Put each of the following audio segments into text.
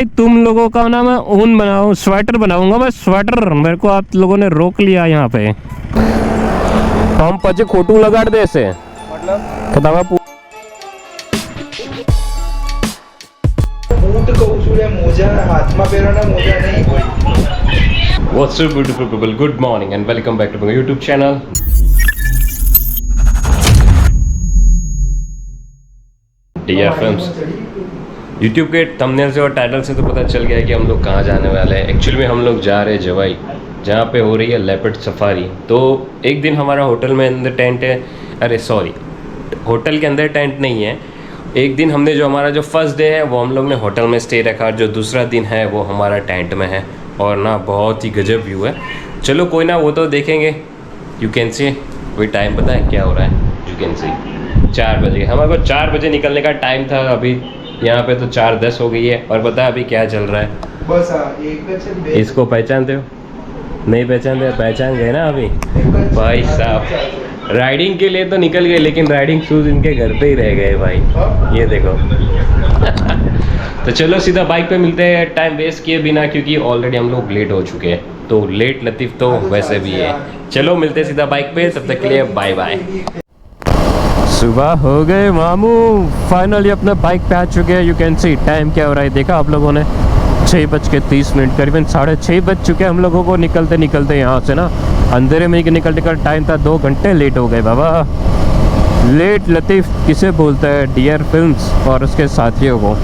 तुम लोगों का ना मैं ऊन बनाऊं, स्वेटर बनाऊंगा मैं, स्वेटर। मेरे को आप लोगों ने रोक लिया यहाँ पे। हम पचे खोटू लगाड़ दे से मतलब बूट कहूं છું લે મોજા હાથમાં પહેરવાના મોજા નહીં કોઈ. What's up beautiful people, good morning and welcome back to my YouTube channel. DR Films. YouTube के थंबनेल से और टाइटल से तो पता चल गया है कि हम लोग कहाँ जाने वाले हैं। एक्चुअली में हम लोग जा रहे हैं जवाई, जहाँ पे हो रही है लेपर्ड सफारी। तो एक दिन हमारा होटल में अंदर टेंट है, अरे सॉरी होटल के अंदर टेंट नहीं है। एक दिन हमने जो हमारा जो फर्स्ट डे है वो हम लोग ने होटल में स्टे रखा, जो दूसरा दिन है वो हमारा टेंट में है। और ना बहुत ही गजब व्यू है। चलो कोई ना, वो तो देखेंगे। यू कैन सी वही टाइम पता है क्या हो रहा है, यू कैन सी 4 बजे। हमारे को 4 बजे निकलने का टाइम था, अभी यहाँ पे तो 4:10 हो गई है। और पता है अभी क्या चल रहा है? बस एक इसको पहचानते हो? नहीं पहचानते? पहचान गए ना अभी भाई साहब। राइडिंग के लिए तो निकल गए, लेकिन राइडिंग शूज़ इनके घर पे ही रह गए भाई, ये देखो। तो चलो सीधा बाइक पे मिलते हैं, टाइम वेस्ट किए बिना, क्योंकि ऑलरेडी हम लोग लेट हो चुके हैं। तो लेट लतीफ़ तो वैसे भी है। चलो मिलते हैं सीधा बाइक पे, तब तक के लिए बाय बाय। सुबह हो गए मामू, फाइनली अपने बाइक पे आ चुके हैं। यू कैन सी टाइम क्या हो रहा है, देखा आप लोगों ने? 6:30, करीबन 6:30 बज चुके हैं हम लोगों को निकलते निकलते यहाँ से ना। अंधेरे में निकलने का टाइम था, 2 घंटे लेट हो गए बाबा। लेट लतीफ़ किसे बोलता है? DR फिल्म्स और उसके साथियों को।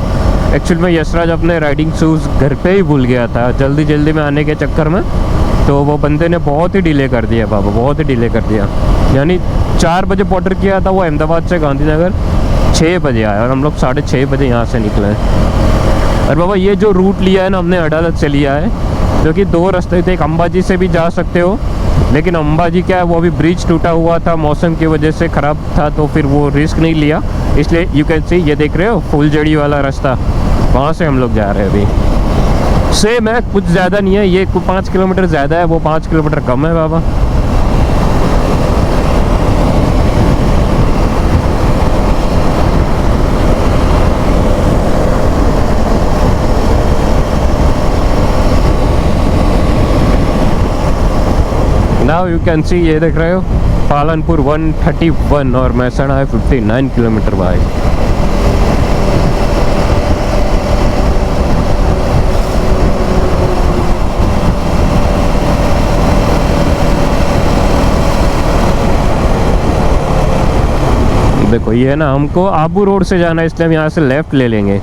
एक्चुअली में यशराज अपने राइडिंग शूज़ घर पे ही भूल गया था, जल्दी जल्दी में आने के चक्कर में। तो वो बंदे ने बहुत ही डिले कर दिया बाबा, बहुत ही डिले कर दिया। यानी 4 बजे बॉर्डर किया था वो अहमदाबाद से गांधीनगर, 6 बजे आया और हम लोग 6:30 बजे यहाँ से निकले। और बाबा ये जो रूट लिया है ना हमने, अडालत से लिया है, जो कि 2 रास्ते थे। एक अंबाजी से भी जा सकते हो, लेकिन अंबाजी क्या है, वो अभी ब्रिज टूटा हुआ था, मौसम की वजह से ख़राब था, तो फिर वो रिस्क नहीं लिया। इसलिए यू कैन सी, ये देख रहे हो फूलजड़ी वाला रास्ता, वहाँ से हम लोग जा रहे हैं अभी। सेम है, कुछ ज़्यादा नहीं है, ये 5 किलोमीटर ज़्यादा है, वो 5 किलोमीटर कम है बाबा। नाउ यू कैन सी, ये देख रहे हो पालनपुर 131 और महसाणा है 59 किलोमीटर भाई। देखो ये ना, हमको आबू रोड से जाना है, इसलिए हम यहाँ से लेफ्ट ले लेंगे।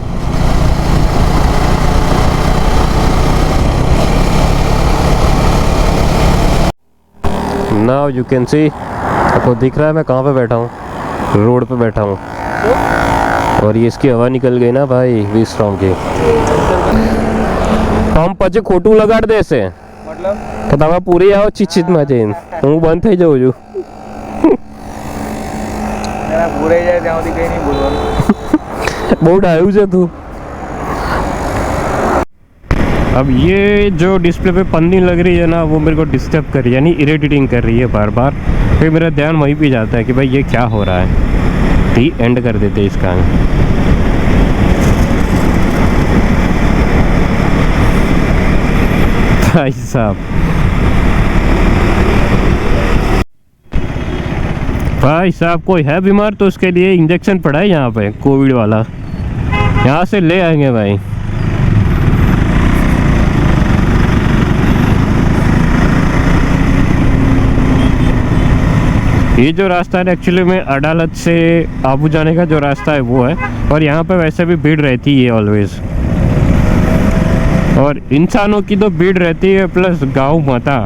नाउ यू कैन सी, आपको दिख रहा है मैं कहाँ पे बैठा हूँ? रोड पे बैठा हूँ। और ये इसकी हवा निकल गई ना भाई, विस्ट्रॉम की। हम पचे खोटू लगाड़ दे से मतलब तो તમે પૂરી આવો ચીચીત માં જઈને હું બંધ થઈ જાઉં છું। જરા પૂરાઈ જાય ત્યાં સુધી કઈ નહીં બોલવાનું। બહુ ડાયું છે તું। अब ये जो डिस्प्ले पे पन्नी लग रही है ना, वो मेरे को डिस्टर्ब कर रही है, यानी इरिटेटिंग कर रही है बार बार। फिर मेरा ध्यान वहीं पे जाता है कि भाई ये क्या हो रहा है। ठीक एंड कर देते इसका। भाई साहब, भाई साहब कोई है बीमार तो उसके लिए इंजेक्शन पड़ा है यहाँ पे, कोविड वाला। यहाँ से ले आएंगे भाई। ये जो रास्ता है एक्चुअली में अडालत से आबू जाने का जो रास्ता है वो है। और यहाँ पे वैसे भी भीड़ रहती है ऑलवेज, और इंसानों की तो भीड़ रहती है, प्लस गांव माता,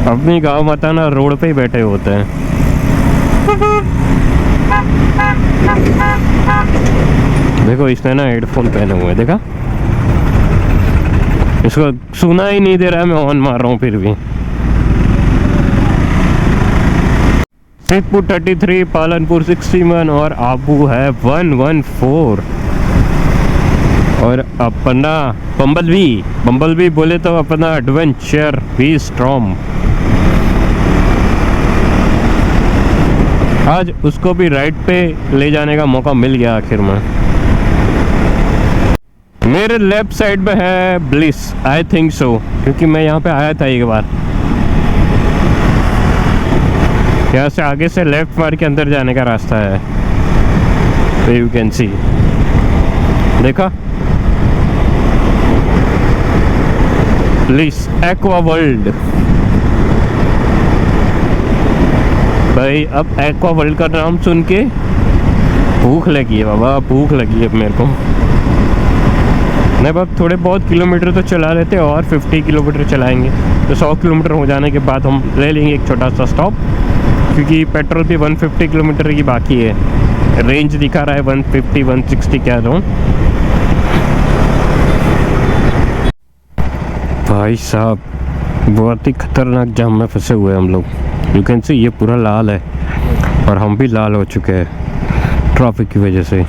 अपनी गांव माता ना रोड पे ही बैठे होते हैं। देखो इसने ना हेडफोन पहने हुए, देखा? इसको सुना ही नहीं दे रहा है, मैं हॉर्न मार रहा हूँ फिर भी। सिद्धपुर 33, पालनपुर 61 और आबू है 114। और अपना बम्बल भी बोले तो अपना एडवेंचर विस्ट्रॉम। आज उसको भी राइड पे ले जाने का मौका मिल गया आखिर में। मेरे लेफ्ट साइड में है ब्लिस, आई थिंक सो, क्योंकि मैं यहाँ पे आया था एक बार। यहाँ से आगे से लेफ्ट मार के अंदर जाने का रास्ता है, तो यू कैन सी, देखा, ब्लिस एक्वा वर्ल्ड। भाई अब एक्वा वर्ल्ड का नाम सुन के भूख लगी है बाबा, भूख लगी है मेरे को। नहीं अब थोड़े बहुत किलोमीटर तो चला लेते हैं, और 50 किलोमीटर चलाएंगे तो 100 किलोमीटर हो जाने के बाद हम ले लेंगे एक छोटा सा स्टॉप, क्योंकि पेट्रोल भी 150 किलोमीटर की बाकी है। रेंज दिखा रहा है 150 160 क्या रहा हूँ। भाई साहब बहुत ही खतरनाक जाम में फंसे हुए हैं हम लोग। यू कैन सी ये पूरा लाल है और हम भी लाल हो चुके हैं ट्रैफिक की वजह से।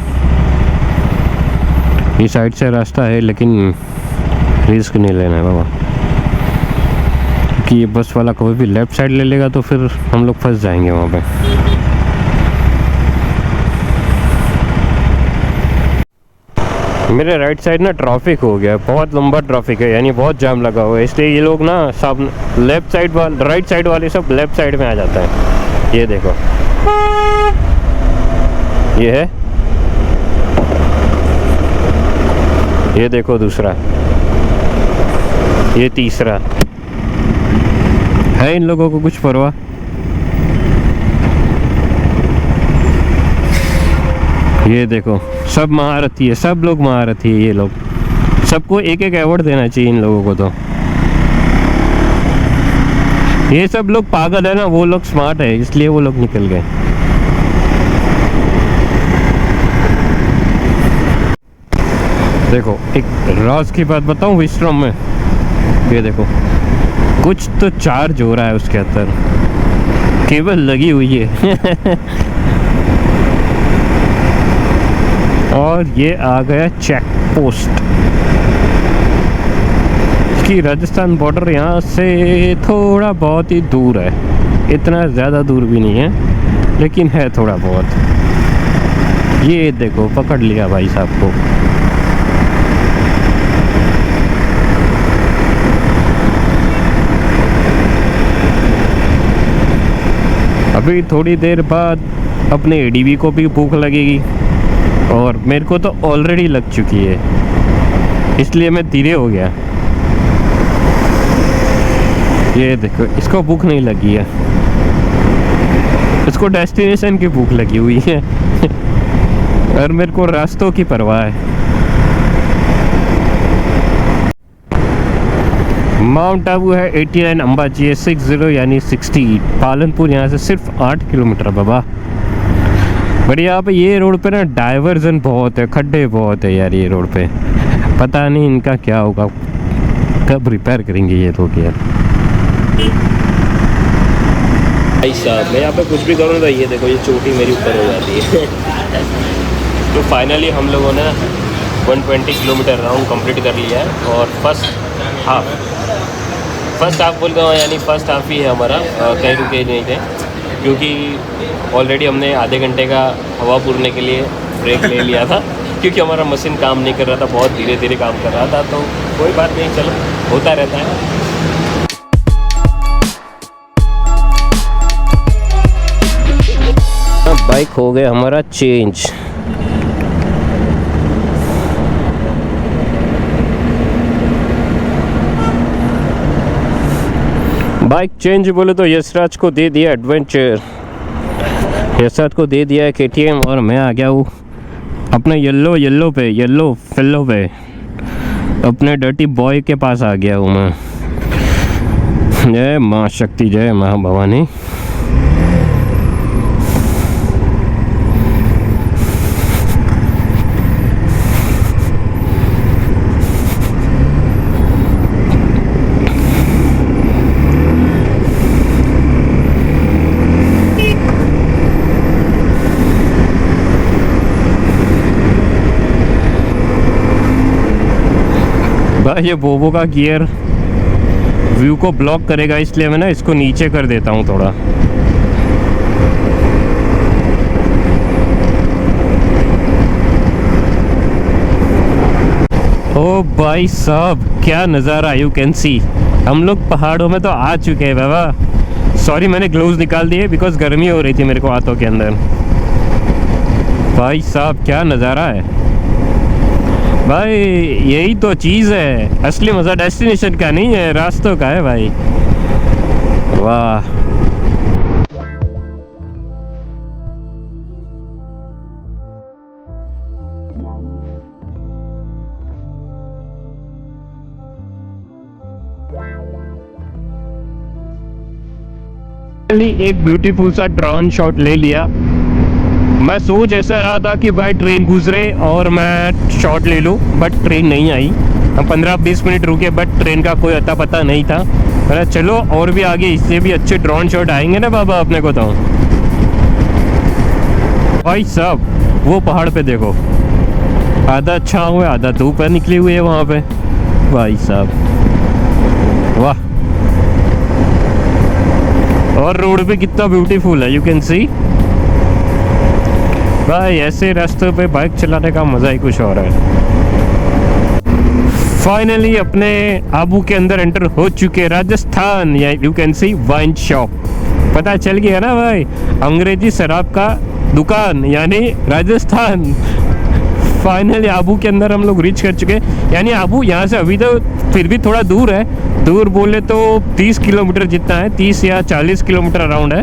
इस साइड से रास्ता है लेकिन रिस्क नहीं लेना है बाबा, कि ये बस वाला कभी भी लेफ़्ट साइड ले लेगा तो फिर हम लोग फंस जाएंगे वहाँ पे। मेरे राइट साइड ना ट्रैफिक हो गया, बहुत लंबा ट्रैफिक है, यानी बहुत जाम लगा हुआ है, इसलिए ये लोग ना सब लेफ़्ट साइड वाले, राइट साइड वाले सब लेफ़्ट साइड में आ जाता है। ये देखो, ये है, ये देखो दूसरा, ये तीसरा है। इन लोगों को कुछ परवाह। ये देखो सब महारथी है, सब लोग महारथी है। ये लोग सबको एक एक अवार्ड देना चाहिए इन लोगों को। तो ये सब लोग पागल है ना, वो लोग स्मार्ट है, इसलिए वो लोग निकल गए। देखो एक राज की बात बताऊं विश्रम में, ये देखो कुछ तो चार्ज हो रहा है उसके अंदर, केबल लगी हुई है। और ये आ गया चेक पोस्ट। इसकी राजस्थान बॉर्डर यहाँ से थोड़ा बहुत ही दूर है, इतना ज़्यादा दूर भी नहीं है लेकिन है थोड़ा बहुत। ये देखो पकड़ लिया भाई साहब को। अभी थोड़ी देर बाद अपने एडीवी को भी भूख लगेगी, और मेरे को तो ऑलरेडी लग चुकी है, इसलिए मैं धीरे हो गया। ये देखो इसको भूख नहीं लगी है, इसको डेस्टिनेशन की भूख लगी हुई है। और मेरे को रास्तों की परवाह है। माउंट आबू है 89, अंबाजी है 60 यानी 60। पालनपुर यहाँ से सिर्फ 8 किलोमीटर बाबा। बट यहाँ पे ये रोड पे ना डाइवर्जन बहुत है, खड्डे बहुत है यार ये रोड पे। पता नहीं इनका क्या होगा, कब रिपेयर करेंगे ये रोड यार। भाई साहब मैं यहाँ पे कुछ भी करूँ तो ये देखो ये चोटी मेरी ऊपर हो जाती है। तो फाइनली हम लोगों ने 120 किलोमीटर राउंड कंप्लीट कर लिया है, और फर्स्ट हाफ बोल रहा हूँ, यानी फर्स्ट हाफ ही है हमारा, कहीं रुके नहीं थे, क्योंकि ऑलरेडी हमने आधे घंटे का हवा पूरने के लिए ब्रेक ले लिया था, क्योंकि हमारा मशीन काम नहीं कर रहा था, बहुत धीरे धीरे काम कर रहा था। तो कोई बात नहीं, चलो होता रहता है। अब बाइक हो गया हमारा चेंज। बाइक चेंज बोले तो यशराज को दे दिया एडवेंचर, यशराज को दे दिया है KTM, और मैं आ गया हूँ अपने येलो फेलो पे, अपने डर्टी बॉय के पास आ गया हूँ मैं। जय माँ शक्ति, जय माँ भवानी। ये बोबो का गियर व्यू को ब्लॉक करेगा, इसलिए मैं ना इसको नीचे कर देता हूँ थोड़ा। ओ भाई साहब क्या नज़ारा, यू कैन सी। हम लोग पहाड़ों में तो आ चुके हैं बाबा। सॉरी मैंने ग्लव्स निकाल दिए बिकॉज गर्मी हो रही थी मेरे को हाथों के अंदर। भाई साहब क्या नज़ारा है भाई, यही तो चीज़ है। असली मज़ा डेस्टिनेशन का नहीं है, रास्तों का है भाई। वाह एक ब्यूटीफुल सा ड्रोन शॉट ले लिया। मैं सोच ऐसा रहा था कि भाई ट्रेन गुजरे और मैं शॉट ले लूँ, बट ट्रेन नहीं आई। हम 15-20 मिनट रुके बट ट्रेन का कोई अता पता नहीं था। मैंने चलो और भी आगे इससे भी अच्छे ड्रोन शॉट आएंगे ना बाबा अपने को। तो भाई साहब वो पहाड़ पे देखो, आधा छाँव है आधा धूप है निकली हुई है वहाँ पे। भाई साहब वाह, और रोड भी कितना ब्यूटीफुल है, यू कैन सी। भाई ऐसे रास्तों पे बाइक चलाने का मज़ा ही कुछ और है। फाइनली अपने आबू के अंदर एंटर हो चुके राजस्थान, या you can see wine shop. पता चल गया ना भाई, अंग्रेजी शराब का दुकान यानी राजस्थान। फाइनली आबू के अंदर हम लोग रीच कर चुके, यानी आबू यहाँ से अभी तो फिर भी थोड़ा दूर है। दूर बोले तो 30 किलोमीटर जितना है, 30 या 40 किलोमीटर अराउंड है।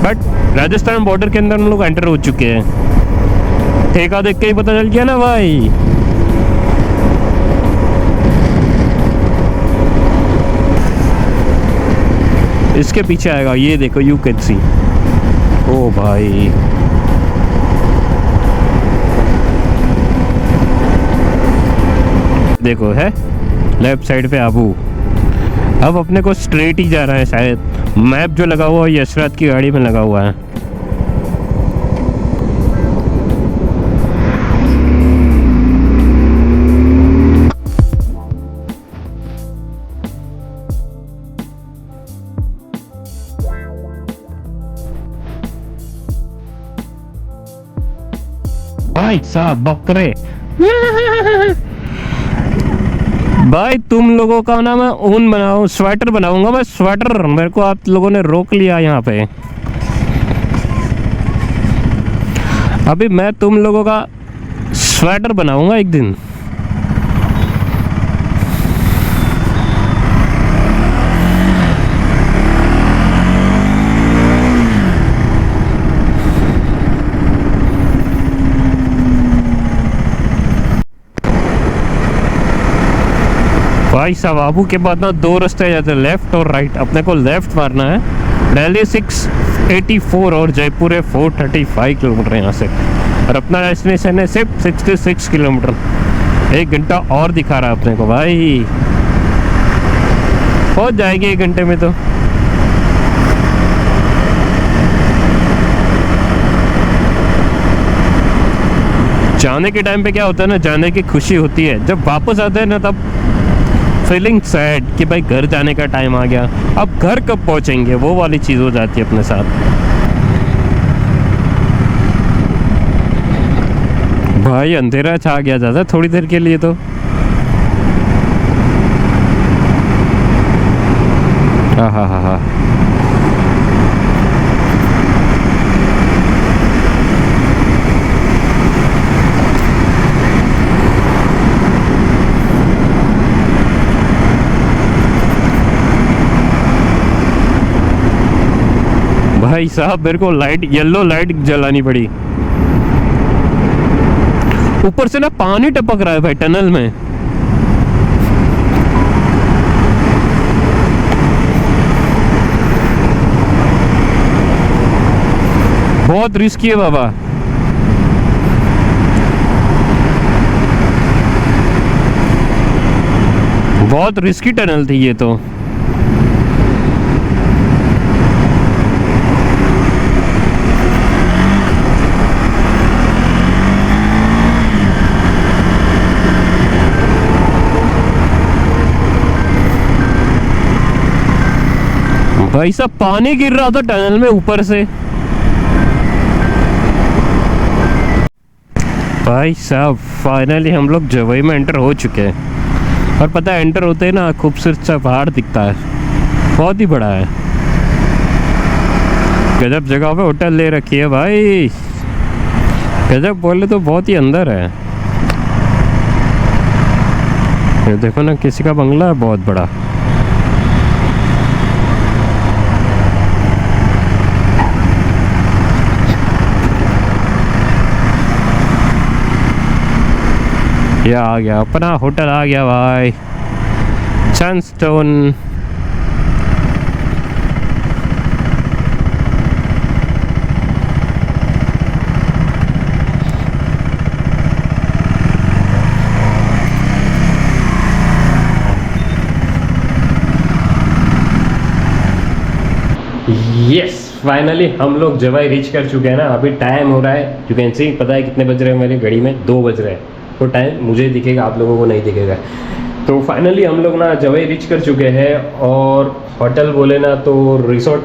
बट राजस्थान बॉर्डर के अंदर हम लोग एंटर हो चुके हैं। ठेका देख के ही पता चल गया ना भाई। इसके पीछे आएगा, ये देखो यू कैन सी। ओ भाई देखो है लेफ्ट साइड पे आबू। अब अपने को स्ट्रेट ही जा रहा है शायद। मैप जो लगा हुआ है यशराज की गाड़ी में लगा हुआ है। भाई साहब बकरे भाई तुम लोगों का ना मैं ऊन बनाऊं, स्वेटर बनाऊंगा मैं, स्वेटर। मेरे को आप लोगों ने रोक लिया यहाँ पे। अभी मैं तुम लोगों का स्वेटर बनाऊंगा एक दिन। भाई साहब आबू के बाद ना दो रास्ते जाते हैं, लेफ्ट और राइट। अपने को लेफ्ट मारना है। दिल्ली 684 और जयपुर है 435 किलोमीटर यहाँ से, और अपना डेस्टिनेशन है सिर्फ 66 किलोमीटर। 1 घंटा और दिखा रहा है अपने को भाई, पहुँच जाएंगे 1 घंटे में तो। जाने के टाइम पे क्या होता है ना, जाने की खुशी होती है, जब वापस आते हैं ना तब फीलिंग सैड कि भाई घर जाने का टाइम आ गया। अब घर कब पहुंचेंगे, वो वाली चीज़ हो जाती है अपने साथ। भाई अंधेरा छा गया ज़्यादा थोड़ी देर के लिए तो। हाँ हाँ हाँ हाँ भाई साहब मेरे को लाइट, येलो लाइट जलानी पड़ी। ऊपर से ना पानी टपक रहा है भाई टनल में। बहुत रिस्की है बाबा। बहुत रिस्की टनल थी ये तो। भाई साहब पानी गिर रहा था टनल में ऊपर से। भाई साहब फाइनली हम लोग जवई में एंटर हो चुके हैं। और पता है एंटर होते ही ना खूबसूरत सा पहाड़ दिखता है, बहुत ही बड़ा है। गजब जगह पे होटल ले रखी है भाई, गजब बोले तो बहुत ही अंदर है। ये देखो ना किसी का बंगला है बहुत बड़ा। ये आ गया अपना होटल, आ गया भाई, सनस्टोन। यस फाइनली हम लोग जवाई रीच कर चुके हैं ना। अभी टाइम हो रहा है, यू कैन सी, पता है कितने बज रहे हैं मेरी घड़ी में? 2 बज रहे हैं। तो टाइम मुझे दिखेगा, आप लोगों को नहीं दिखेगा। तो फाइनली हम लोग ना जवाई रीच कर चुके हैं। और होटल बोले ना तो रिसोर्ट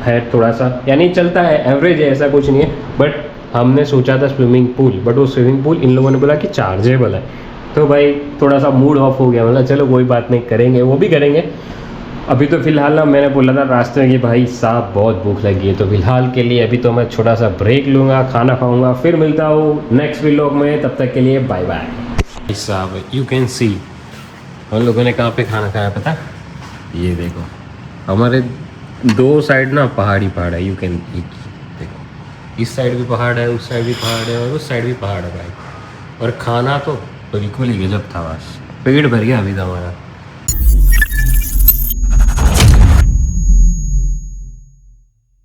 है थोड़ा सा, यानी चलता है, एवरेज है, ऐसा कुछ नहीं है। बट हमने सोचा था स्विमिंग पूल, बट वो स्विमिंग पूल इन लोगों ने बोला कि चार्जेबल है। तो भाई थोड़ा सा मूड ऑफ हो गया, मतलब चलो कोई बात नहीं, करेंगे, वो भी करेंगे। अभी तो फ़िलहाल ना मैंने बोला था रास्ते में कि भाई साहब बहुत भूख लगी है, तो फिलहाल के लिए अभी तो मैं छोटा सा ब्रेक लूँगा, खाना खाऊंगा, फिर मिलता हूँ नेक्स्ट व्लॉग में। तब तक के लिए बाय बाय। भाई साहब यू कैन सी हम लोगों ने कहाँ पे खाना खाया पता? ये देखो हमारे 2 साइड ना पहाड़ी पहाड़ है, यू कैन देखो, इस साइड भी पहाड़ है, उस साइड भी पहाड़ है, और उस साइड भी पहाड़ है भाई। और खाना तो बिल्कुल ही गजब था, बस पेट भर गया अभी तो हमारा।